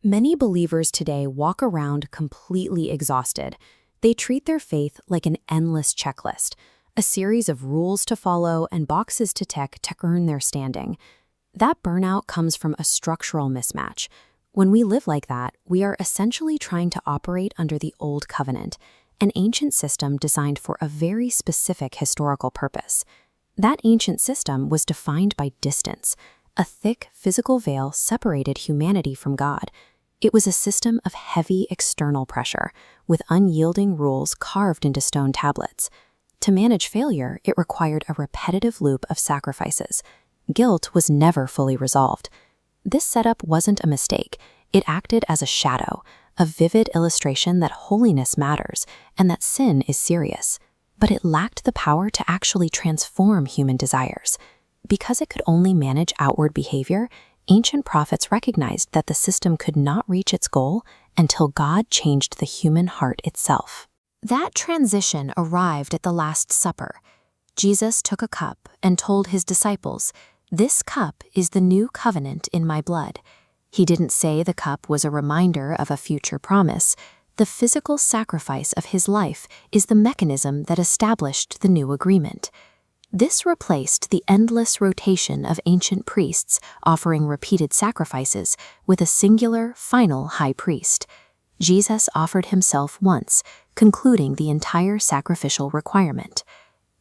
Many believers today walk around completely exhausted. They treat their faith like an endless checklist, a series of rules to follow and boxes to tick to earn their standing. That burnout comes from a structural mismatch. When we live like that, we are essentially trying to operate under the Old Covenant, an ancient system designed for a very specific historical purpose. That ancient system was defined by distance. A thick physical veil separated humanity from God. It was a system of heavy external pressure, with unyielding rules carved into stone tablets. To manage failure, it required a repetitive loop of sacrifices. Guilt was never fully resolved. This setup wasn't a mistake. It acted as a shadow, a vivid illustration that holiness matters and that sin is serious. But it lacked the power to actually transform human desires. Because it could only manage outward behavior, ancient prophets recognized that the system could not reach its goal until God changed the human heart itself. That transition arrived at the Last Supper. Jesus took a cup and told his disciples, "This cup is the new covenant in my blood." He didn't say the cup was a reminder of a future promise. The physical sacrifice of his life is the mechanism that established the new agreement. This replaced the endless rotation of ancient priests offering repeated sacrifices with a singular, final high priest. Jesus offered himself once, concluding the entire sacrificial requirement.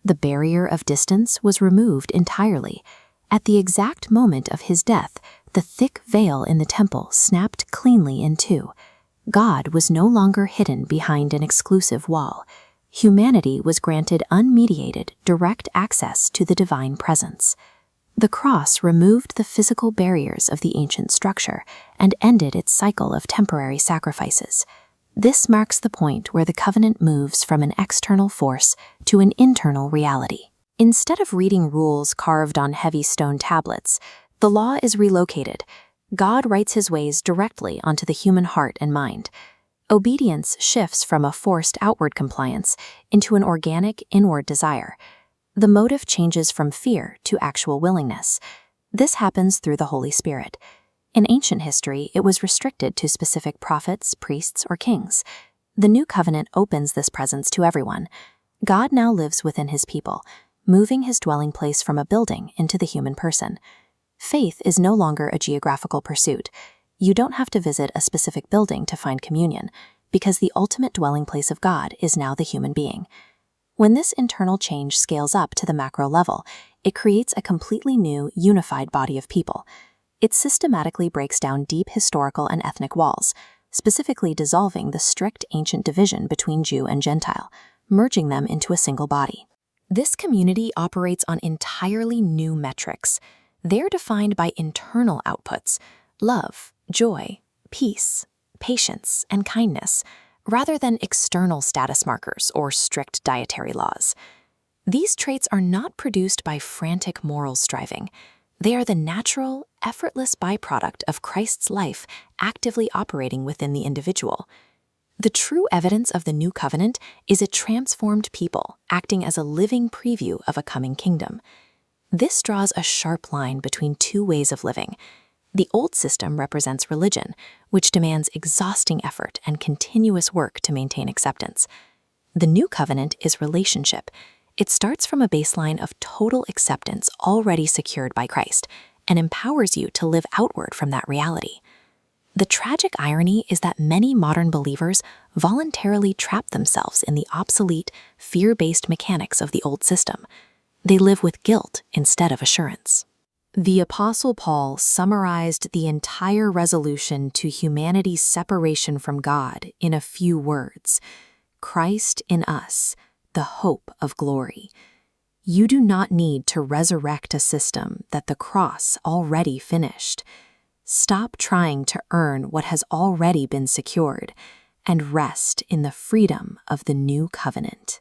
The barrier of distance was removed entirely. At the exact moment of his death, the thick veil in the temple snapped cleanly in two. God was no longer hidden behind an exclusive wall. Humanity was granted unmediated, direct access to the divine presence. The cross removed the physical barriers of the ancient structure and ended its cycle of temporary sacrifices. This marks the point where the covenant moves from an external force to an internal reality. Instead of reading rules carved on heavy stone tablets, the law is relocated. God writes his ways directly onto the human heart and mind. Obedience shifts from a forced outward compliance into an organic inward desire. The motive changes from fear to actual willingness. This happens through the Holy Spirit. In ancient history, it was restricted to specific prophets, priests, or kings. The New Covenant opens this presence to everyone. God now lives within his people, moving his dwelling place from a building into the human person. Faith is no longer a geographical pursuit. You don't have to visit a specific building to find communion, because the ultimate dwelling place of God is now the human being. When this internal change scales up to the macro level, it creates a completely new, unified body of people. It systematically breaks down deep historical and ethnic walls, specifically dissolving the strict ancient division between Jew and Gentile, merging them into a single body. This community operates on entirely new metrics. They're defined by internal outputs: love, joy, peace, patience, and kindness, rather than external status markers or strict dietary laws. These traits are not produced by frantic moral striving. They are the natural, effortless byproduct of Christ's life actively operating within the individual. The true evidence of the new covenant is a transformed people acting as a living preview of a coming kingdom. This draws a sharp line between two ways of living. The old system represents religion, which demands exhausting effort and continuous work to maintain acceptance. The new covenant is relationship. It starts from a baseline of total acceptance already secured by Christ and empowers you to live outward from that reality. The tragic irony is that many modern believers voluntarily trap themselves in the obsolete, fear-based mechanics of the old system. They live with guilt instead of assurance. The Apostle Paul summarized the entire resolution to humanity's separation from God in a few words: Christ in us, the hope of glory. You do not need to resurrect a system that the cross already finished. Stop trying to earn what has already been secured and rest in the freedom of the new covenant.